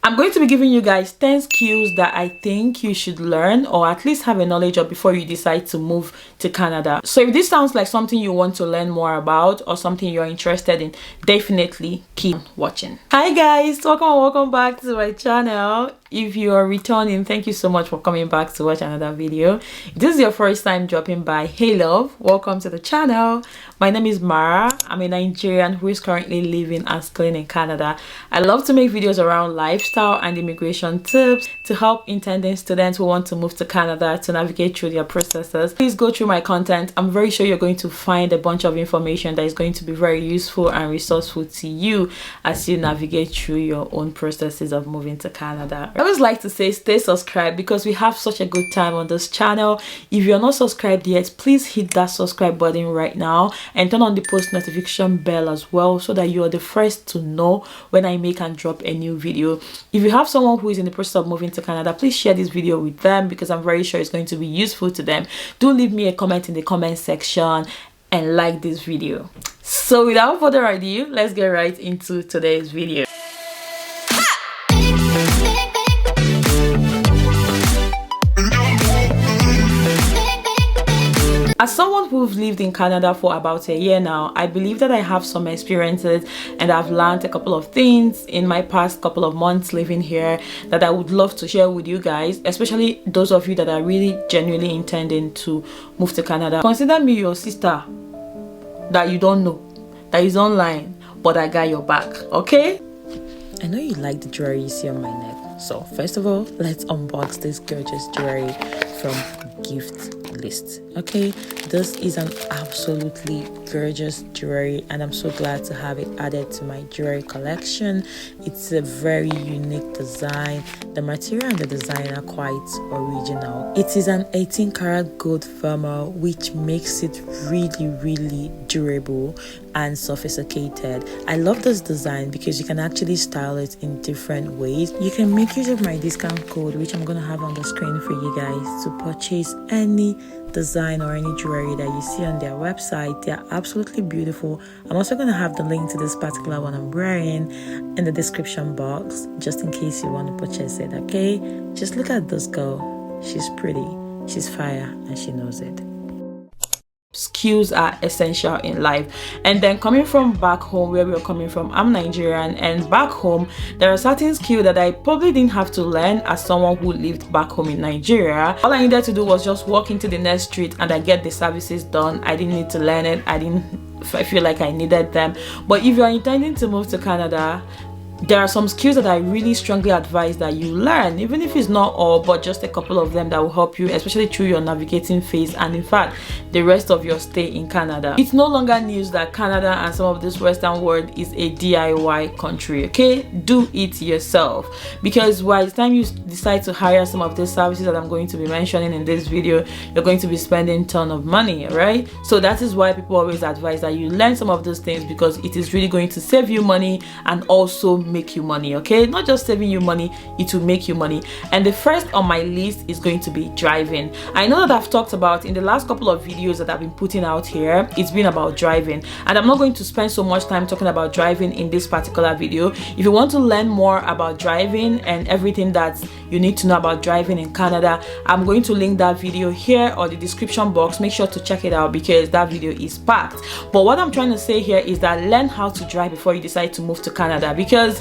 I'm going to be giving you guys 10 skills that I think you should learn or at least have a knowledge of before you decide to move to Canada. So if this sounds like something you want to learn more about or something you're interested in, definitely keep watching. Hi guys, welcome back to my channel. If you are returning, thank you so much for coming back to watch another video. If this is your first time dropping by, hey love, welcome to the channel. My name is Mara. I'm a Nigerian who is currently living and schooling in Canada. I love to make videos around lifestyle and immigration tips to help intending students who want to move to Canada to navigate through their processes. Please go through my content. I'm very sure you're going to find a bunch of information that is going to be very useful and resourceful to you as you navigate through your own processes of moving to Canada. I always like to say stay subscribed because we have such a good time on this channel. If you're not subscribed yet, please hit that subscribe button right now and turn on the post notification bell as well so that you are the first to know when I make and drop a new video. If you have someone who is in the process of moving to Canada, please share this video with them because I'm very sure it's going to be useful to them. Do leave me a comment in the comment section and like this video. So without further ado, let's get right into today's video. As someone who's lived in Canada for about a year now, I believe that I have some experiences and I've learned a couple of things in my past couple of months living here that I would love to share with you guys, especially those of you that are really genuinely intending to move to Canada. Consider me your sister that you don't know, that is online, but I got your back, okay? I know you like the jewelry you see on my neck. So first of all, let's unbox this gorgeous jewelry from Gift List. Okay, this is an absolutely gorgeous jewelry and I'm so glad to have it added to my jewelry collection. It's a very unique design. The material and the design are quite original. It is an 18 karat gold thermal, which makes it really durable and sophisticated. I love this design because you can actually style it in different ways. You can make use of my discount code, which I'm gonna have on the screen for you guys, to purchase any design or any jewelry that you see on their website. They are absolutely beautiful. I'm also going to have the link to this particular one I'm wearing in the description box just in case you want to purchase it. Okay, just look at this girl. She's pretty, she's fire, and she knows it. Skills are essential in life. And then coming from back home, where we're coming from, I'm Nigerian, and back home there are certain skills that I probably didn't have to learn as someone who lived back home in Nigeria. All I needed to do was just walk into the next street and I get the services done. I didn't need to learn it. I feel like I needed them. But if you're intending to move to Canada, there are some skills that I really strongly advise that you learn, even if it's not all, but just a couple of them that will help you, especially through your navigating phase and in fact the rest of your stay in Canada. It's no longer news that Canada and some of this Western world is a DIY country. Okay, do it yourself, because by the time you decide to hire some of these services that I'm going to be mentioning in this video, you're going to be spending a ton of money, right? So that is why people always advise that you learn some of those things, because it is really going to save you money and also make you money. Okay, not just saving you money, it will make you money. And the first on my list is going to be driving. I know that I've talked about in the last couple of videos that I've been putting out here, it's been about driving, and I'm not going to spend so much time talking about driving in this particular video. If you want to learn more about driving and everything that you need to know about driving in Canada, I'm going to link that video here or the description box. Make sure to check it out because that video is packed. But what I'm trying to say here is that learn how to drive before you decide to move to Canada, because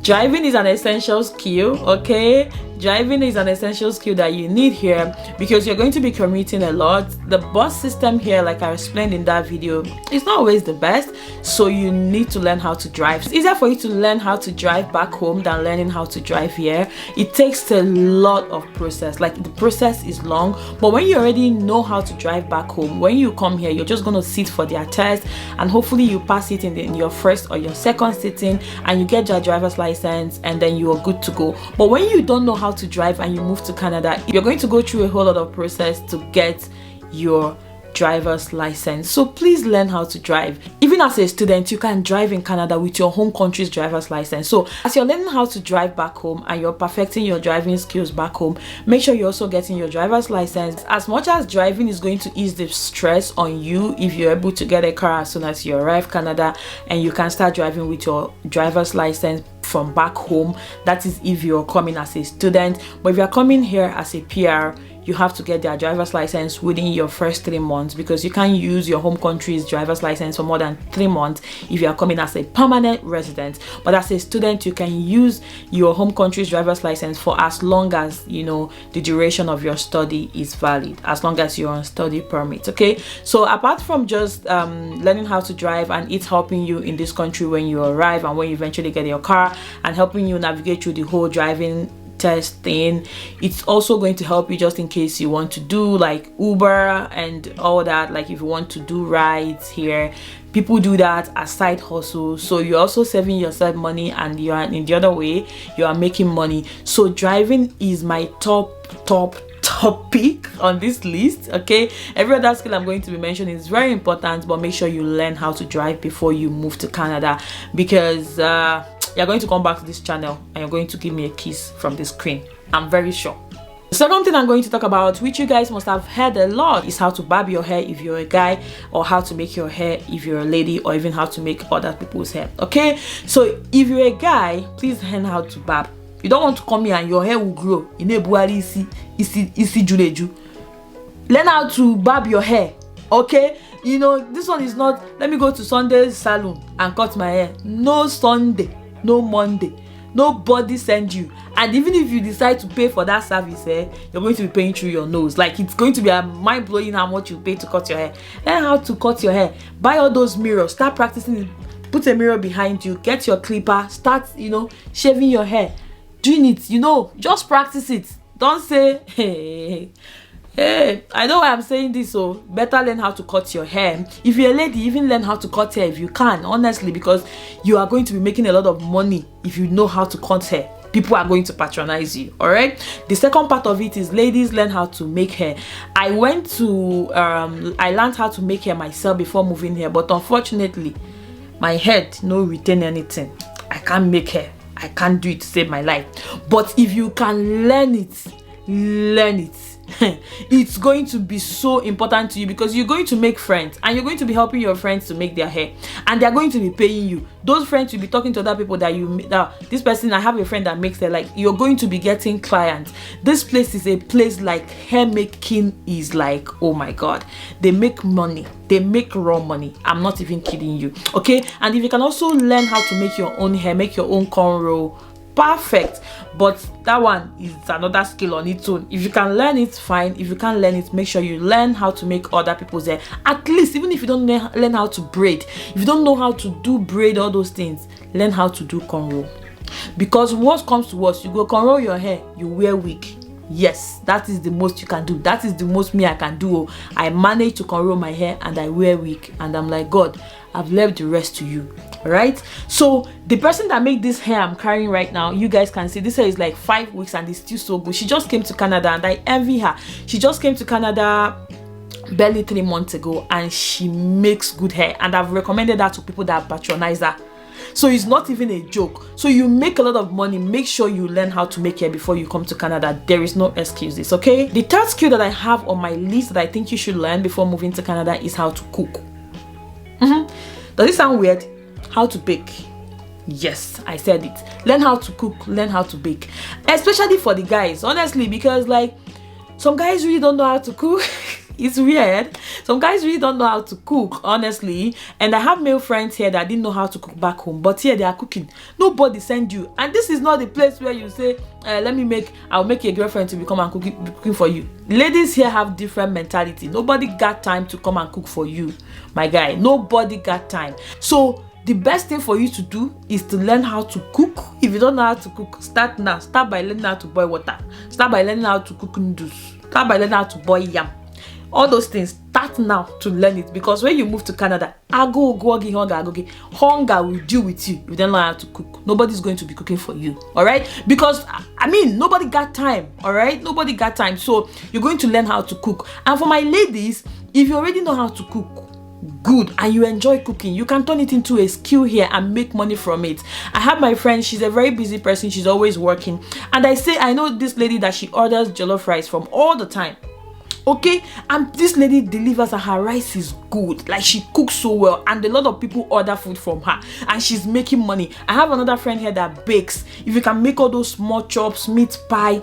driving is an essential skill. Okay, driving is an essential skill that you need here because you're going to be commuting a lot. The bus system here, like I explained in that video, is not always the best, so you need to learn how to drive. It's easier for you to learn how to drive back home than learning how to drive here. It takes a lot of process, like the process is long, but when you already know how to drive back home, when you come here, you're just going to sit for their test and hopefully you pass it in your first or your second sitting and you get your driver's license and then you are good to go. But when you don't know how to drive and you move to Canada, you're going to go through a whole lot of process to get your driver's license. So please learn how to drive. Even as a student, you can drive in Canada with your home country's driver's license. So as you're learning how to drive back home and you're perfecting your driving skills back home, make sure you're also getting your driver's license. As much as driving is going to ease the stress on you if you're able to get a car as soon as you arrive Canada and you can start driving with your driver's license, from back home. That is if you're coming as a student. But if you're coming here as a PR, you have to get their driver's license within your first 3 months, because you can't use your home country's driver's license for more than 3 months if you are coming as a permanent resident. But as a student, you can use your home country's driver's license for as long as, you know, the duration of your study is valid, as long as you're on study permit. Okay, so apart from just learning how to drive, and it's helping you in this country when you arrive and when you eventually get your car, and helping you navigate through the whole driving test thing, it's also going to help you just in case you want to do like Uber and all that. Like if you want to do rides here, people do that as side hustle, so you're also saving yourself money, and you are in the other way, you are making money. So driving is my top pick on this list. Okay, every other skill I'm going to be mentioning is very important, but make sure you learn how to drive before you move to Canada, because you're going to come back to this channel and you're going to give me a kiss from the screen, I'm very sure. The second thing I'm going to talk about, which you guys must have heard a lot, is how to barb your hair if you're a guy, or how to make your hair if you're a lady, or even how to make other people's hair. Okay, so if you're a guy, please learn how to barb. You don't want to come here and your hair will grow. Learn how to barb your hair. Okay, you know, this one is not, let me go to Sunday's salon and cut my hair. No Sunday, no Monday, nobody send you. And even if you decide to pay for that service, you're going to be paying through your nose. Like, it's going to be mind-blowing how much you pay to cut your hair. Learn how to cut your hair. Buy all those mirrors, start practicing. Put a mirror behind you, get your clipper, start, you know, shaving your hair, doing it, you know, just practice it. Don't say, hey, I know why I'm saying this, so better learn how to cut your hair. If you're a lady, even learn how to cut hair if you can, honestly, because you are going to be making a lot of money if you know how to cut hair. People are going to patronize you. All right, the second part of it is ladies learn how to make hair. I went to I learned how to make hair myself before moving here, but unfortunately my head no retain anything. I can't make hair, I can't do it to save my life. But if you can learn it, learn it. It's going to be so important to you, because you're going to make friends, and you're going to be helping your friends to make their hair, and they're going to be paying you. Those friends will be talking to other people that this person, I have a friend that makes hair. Like, you're going to be getting clients. This place is a place, like, hair making is like, oh my god, they make money, they make raw money. I'm not even kidding you. Okay, and if you can also learn how to make your own hair, make your own cornrow, perfect. But that one is another skill on its own. If you can learn it, fine. If you can't learn it, make sure you learn how to make other people's hair. At least, even if you don't learn how to braid, if you don't know how to do braid, all those things, learn how to do cornrow. Because worst comes to worst, you go cornrow your hair, you wear wig. Yes, that is the most you can do. That is the most me I can do. I manage to cornrow my hair and I wear wig, and I'm like, God, I've left the rest to you. All right, so the person that made this hair I'm carrying right now, you guys can see this hair is like 5 weeks and it's still so good. She just came to Canada and I envy her. She just came to Canada barely 3 months ago and she makes good hair, and I've recommended that to people that patronize her. So it's not even a joke. So you make a lot of money. Make sure you learn how to make hair before you come to Canada. There is no excuses. Okay, the third skill that I have on my list that I think you should learn before moving to Canada is how to cook. Does it sound weird? How to bake. Yes, I said it. Learn how to cook, learn how to bake, especially for the guys, honestly, because like some guys really don't know how to cook. It's weird. Some guys really don't know how to cook, honestly. And I have male friends here that didn't know how to cook back home, but here they are cooking. Nobody send you, and this is not the place where you say, I'll make your girlfriend to become and cooking for you. Ladies here have different mentality. Nobody got time to come and cook for you, my guy. Nobody got time. So the best thing for you to do is to learn how to cook. If you don't know how to cook, start now. Start by learning how to boil water. Start by learning how to cook noodles. Start by learning how to boil yam. All those things, start now to learn it, because when you move to Canada, hunger will deal with you if you don't learn how to cook. Nobody's going to be cooking for you, all right? Because I mean, nobody got time, all right? Nobody got time. So you're going to learn how to cook. And for my ladies, if you already know how to cook good and you enjoy cooking, you can turn it into a skill here and make money from it. I have my friend, she's a very busy person, she's always working, and I know this lady that she orders jollof rice from all the time. Okay, and this lady delivers and her rice is good, like she cooks so well, and a lot of people order food from her and she's making money. I have another friend here that bakes. If you can make all those small chops, meat pie,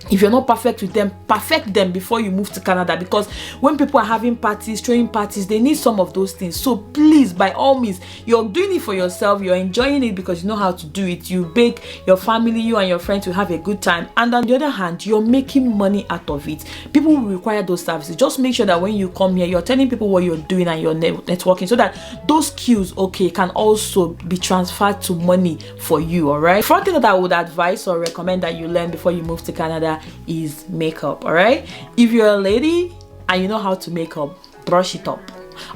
if you're not perfect with them, perfect them before you move to Canada, because when people are having parties, throwing parties, they need some of those things. So please, by all means, you're doing it for yourself, you're enjoying it because you know how to do it. You bake, your family, you and your friends will have a good time, and on the other hand, you're making money out of it. People will require those services. Just make sure that when you come here, you're telling people what you're doing and you're networking, so that those skills, okay, can also be transferred to money for you. All right, first thing that I would advise or recommend that you learn before you move to Canada is makeup. All right, if you're a lady and you know how to make up, brush it up.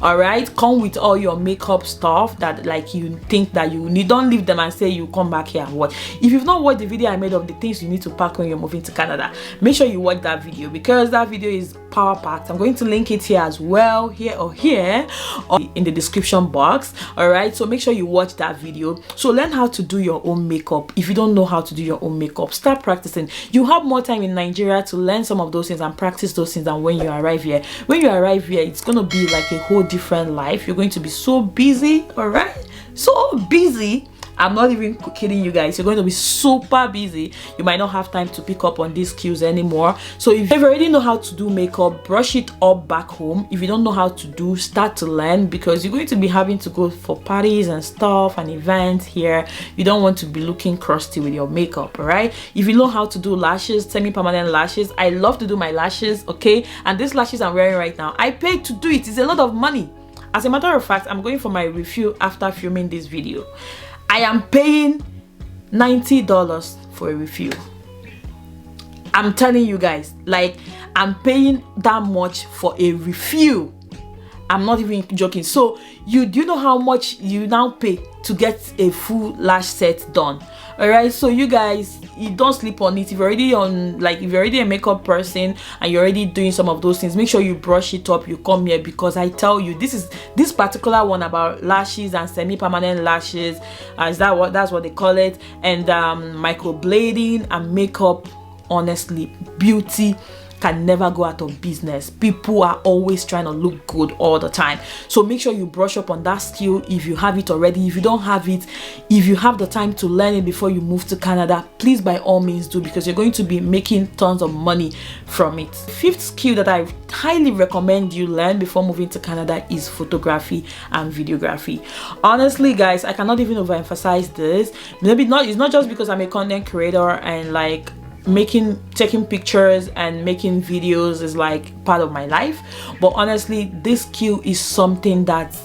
All right, come with all your makeup stuff that like you think that you need. Don't leave them and say you come back here and what. If you've not watched the video I made of the things you need to pack when you're moving to Canada, make sure you watch that video, because that video is power packed. I'm going to link it here as well, here or in the description box. All right, so make sure you watch that video. So learn how to do your own makeup. If you don't know how to do your own makeup, start practicing. You have more time in Nigeria to learn some of those things and practice those things than when you arrive here. When you arrive here, it's gonna be like a whole different life. You're going to be so busy. All right, so busy. I'm not even kidding you guys. You're going to be super busy. You might not have time to pick up on these skills anymore. So if you already know how to do makeup, brush it up back home. If you don't know how to do, start to learn, because you're going to be having to go for parties and stuff and events here. You don't want to be looking crusty with your makeup. All right, if you know how to do lashes, semi-permanent lashes, I love to do my lashes. Okay, and these lashes I'm wearing right now, I paid to do it. It's a lot of money. As a matter of fact, I'm going for my refill after filming this video. I am paying $90 for a refill. I'm telling you guys, like, I'm paying that much for a refill. I'm not even joking. So do you know how much you now pay to get a full lash set done? All right, so you guys, you don't sleep on it. If you're already if you're already a makeup person and you're already doing some of those things, make sure you brush it up. You come here, because I tell you, this particular one about lashes and semi-permanent lashes, that's what they call it, and microblading and makeup. Honestly, beauty can never go out of business. People are always trying to look good all the time. So make sure you brush up on that skill if you have it already. If you don't have it, if you have the time to learn it before you move to Canada, please by all means do, because you're going to be making tons of money from it. Fifth skill that I highly recommend you learn before moving to Canada is photography and videography. Honestly guys, I cannot even overemphasize this. It's not just because I'm a content creator and like taking pictures and making videos is like part of my life, but honestly, this skill is something that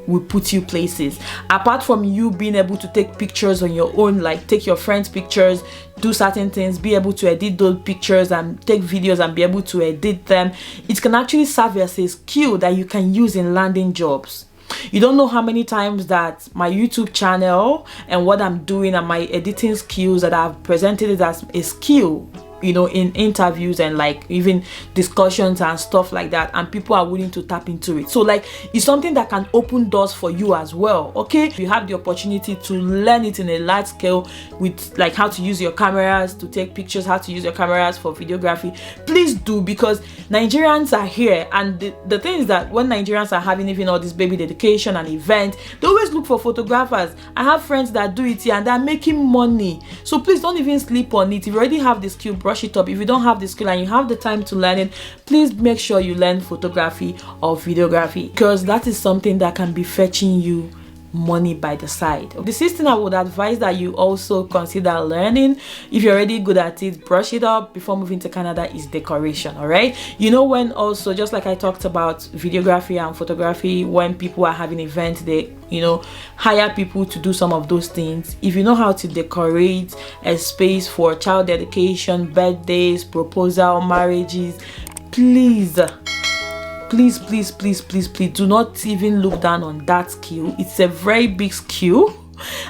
will put you places. Apart from you being able to take pictures on your own, like take your friends' pictures, do certain things, be able to edit those pictures and take videos and be able to edit them, it can actually serve as a skill that you can use in landing jobs. You don't know how many times that my YouTube channel and what I'm doing and my editing skills that I've presented it as a skill, you know, in interviews and like even discussions and stuff like that, and people are willing to tap into it. So like, it's something that can open doors for you as well. Okay, if you have the opportunity to learn it in a large scale with like how to use your cameras to take pictures, how to use your cameras for videography, please do, because Nigerians are here, and the thing is that when Nigerians are having even all this baby dedication and event, they always look for photographers. I have friends that do it here and they're making money. So please don't even sleep on it. If you already have the skill, brush it up. If you don't have the skill and you have the time to learn it, please make sure you learn photography or videography, because that is something that can be fetching you money by the side. The sixth thing I would advise that you also consider learning, if you're already good at it, brush it up before moving to Canada, is decoration. All right, you know, when also, just like I talked about videography and photography, when people are having events, they, you know, hire people to do some of those things. If you know how to decorate a space for child dedication, birthdays, proposal, marriages, please do not even look down on that skill. It's a very big skill,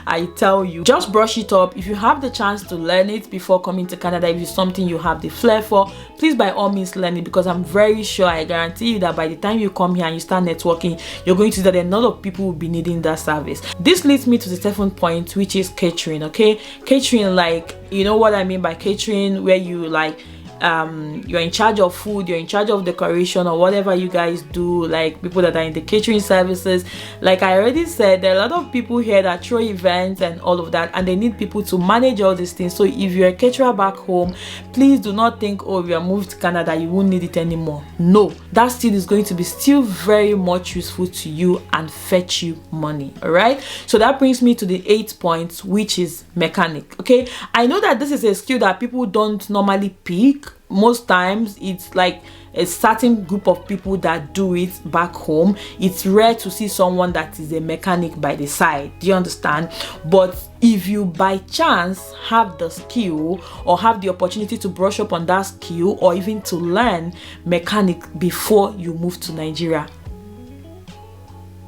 I tell you. Just brush it up. If you have the chance to learn it before coming to Canada, if it's something you have the flair for, please by all means learn it, because I'm very sure, I guarantee you that by the time you come here and you start networking, you're going to see that a lot of people will be needing that service. This leads me to the seventh point, which is catering. Okay, catering, like, you know what I mean by catering, where you like you're in charge of food, you're in charge of decoration, or whatever you guys do, like people that are in the catering services. Like I already said, there are a lot of people here that throw events and all of that, and they need people to manage all these things. So if you're a caterer back home, please do not think, oh, if you are moved to Canada, you won't need it anymore. No, that still is going to be still very much useful to you and fetch you money. All right, so that brings me to the 8th point, which is mechanic. Okay, I know that this is a skill that people don't normally pick. Most times it's like a certain group of people that do it back home. It's rare to see someone that is a mechanic by the side. Do you understand? But if you by chance have the skill or have the opportunity to brush up on that skill, or even to learn mechanic before you move to Nigeria,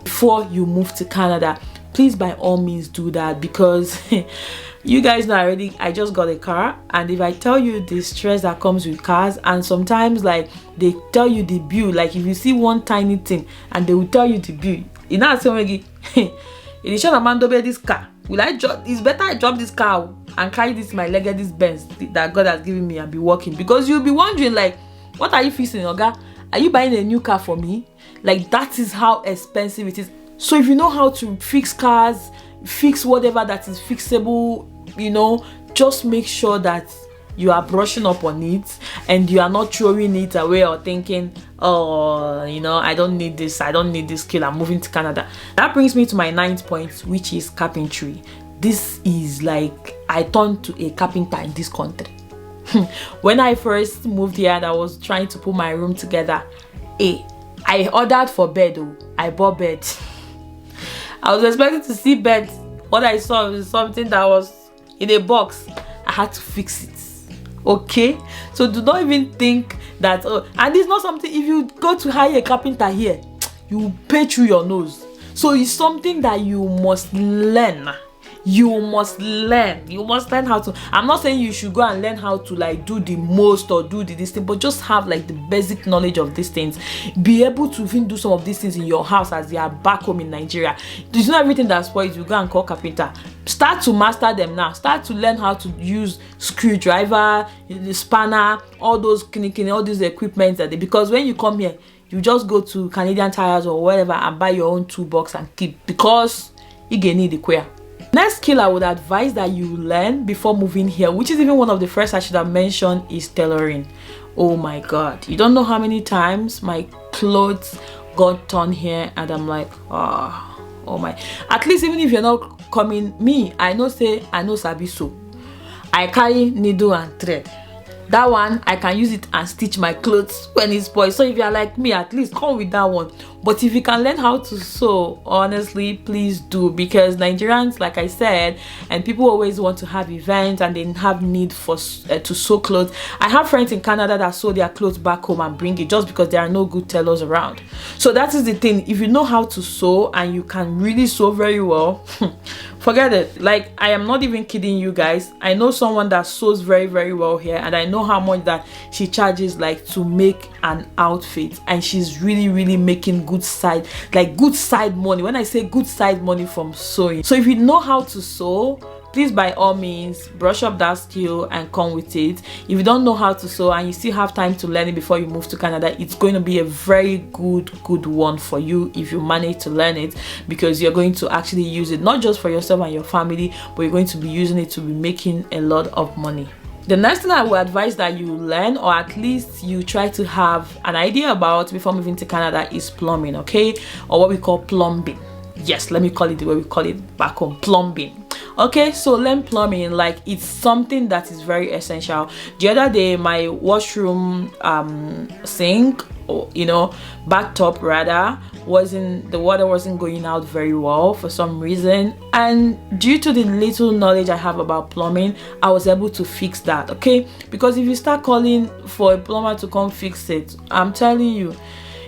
before you move to Canada, please by all means do that, because you guys know already, I just got a car, and if I tell you the stress that comes with cars, and sometimes like they tell you the bill, like if you see one tiny thing and they will tell you the bill, you know, saying this car, will I drop? It's better I drop this car and carry this my leg at this Benz that God has given me and be walking, because you'll be wondering like, what are you fixing, Oga? Are you buying a new car for me? Like that is how expensive it is. So if you know how to fix cars, fix whatever that is fixable, you know, just make sure that you are brushing up on it and you are not throwing it away or thinking, oh, you know, I don't need this skill, I'm moving to Canada. That brings me to my 9th point, which is carpentry. This is like, I turned to a carpenter in this country. When I first moved here and I was trying to put my room together, I ordered for bed. I bought bed. I was expecting to see bed. What I saw was something that was in a box. I had to fix it. Okay, so do not even think that, and it's not something, if you go to hire a carpenter here, you pay through your nose. So it's something that you must learn. You must learn how to. I'm not saying you should go and learn how to like do the most or do this thing, but just have like the basic knowledge of these things. Be able to even do some of these things in your house as you are back home in Nigeria. There's not everything that's spoiled. You go and call carpenter. Start to master them now. Start to learn how to use screwdriver, the spanner, all those clicking, all these equipment that because when you come here, you just go to Canadian Tires or whatever and buy your own toolbox and keep, because you get need the queer. Next skill I would advise that you learn before moving here, which is even one of the first I should have mentioned, is tailoring. Oh my god, you don't know how many times my clothes got torn here and I'm like, oh my. At least even if you're not coming, me, I know sabi sew. I carry needle and thread. That one, I can use it and stitch my clothes when it's spoiled. So if you're like me, at least come with that one. But if you can learn how to sew, honestly, please do. Because Nigerians, like I said, and people always want to have events and they have need for to sew clothes. I have friends in Canada that sew their clothes back home and bring it just because there are no good tailors around. So that is the thing. If you know how to sew and you can really sew very well, forget it. Like, I am not even kidding you guys. I know someone that sews very, very well here, and I know how much that she charges like to make an outfit, and she's really, really making good side money. When I say good side money from sewing. So if you know how to sew, please by all means brush up that skill and come with it. If you don't know how to sew and you still have time to learn it before you move to Canada, it's going to be a very good one for you if you manage to learn it, because you're going to actually use it not just for yourself and your family, but you're going to be using it to be making a lot of money. The next thing I would advise that you learn, or at least you try to have an idea about before moving to Canada, is plumbing, okay? Or what we call plumbing. Yes, let me call it the way we call it back home, plumbing. Okay, so learn plumbing. Like, it's something that is very essential. The other day, my washroom sink, or bathtub rather, the water wasn't going out very well for some reason, and due to the little knowledge I have about plumbing, I was able to fix that. Okay, because if you start calling for a plumber to come fix it, I'm telling you,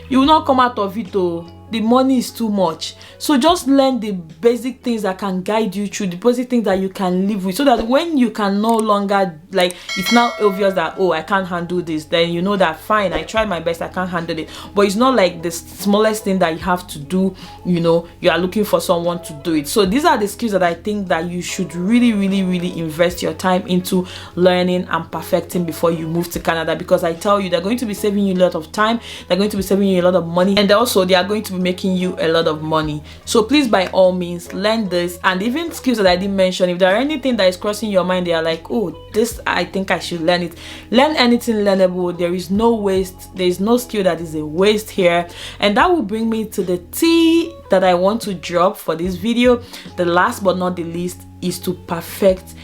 you will not come out of it. the money is too much. So just learn the basic things that can guide you through, the basic things that you can live with, so that when you can no longer, like, it's now obvious that, oh, I can't handle this, then you know that fine, I tried my best, I can't handle it. But it's not like the smallest thing that you have to do, you know, you are looking for someone to do it. So these are the skills that I think that you should really invest your time into learning and perfecting before you move to Canada, because I tell you, they're going to be saving you a lot of time, they're going to be saving you a lot of money, and also they are going to be making you a lot of money. So please, by all means, learn this. And even skills that I didn't mention, if there are anything that is crossing your mind, they are like, oh, this, I think I should learn it. Learn anything learnable. There is no waste. There is no skill that is a waste here. And that will bring me to the tea that I want to drop for this video. The last but not the least is to perfect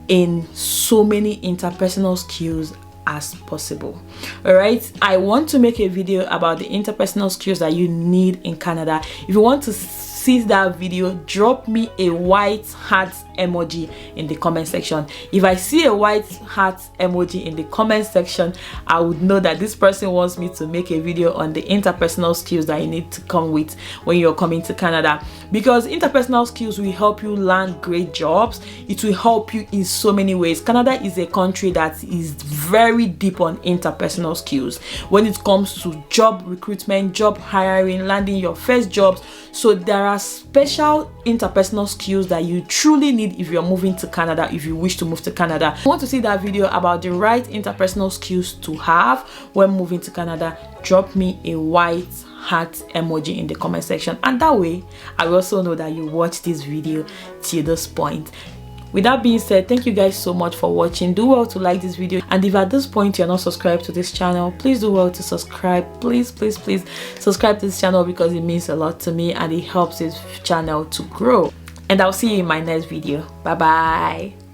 in so many interpersonal skills as possible. All right, I want to make a video about the interpersonal skills that you need in Canada. If you want to see that video, drop me a white heart emoji in the comment section. If I see a white heart emoji in the comment section, I would know that this person wants me to make a video on the interpersonal skills that you need to come with when you're coming to Canada, because interpersonal skills will help you land great jobs. It will help you in so many ways. Canada is a country that is very deep on interpersonal skills when it comes to job recruitment, job hiring, landing your first jobs. So there are special interpersonal skills that you truly need if you're moving to Canada, if you wish to move to Canada. If you want to see that video about the right interpersonal skills to have when moving to Canada, drop me a white heart emoji in the comment section, and that way I will also know that you watched this video till this point. With that being said, thank you guys so much for watching. Do well to like this video, and if at this point you're not subscribed to this channel, please do well to subscribe. Please subscribe to this channel, because it means a lot to me and it helps this channel to grow. And I'll see you in my next video. Bye bye.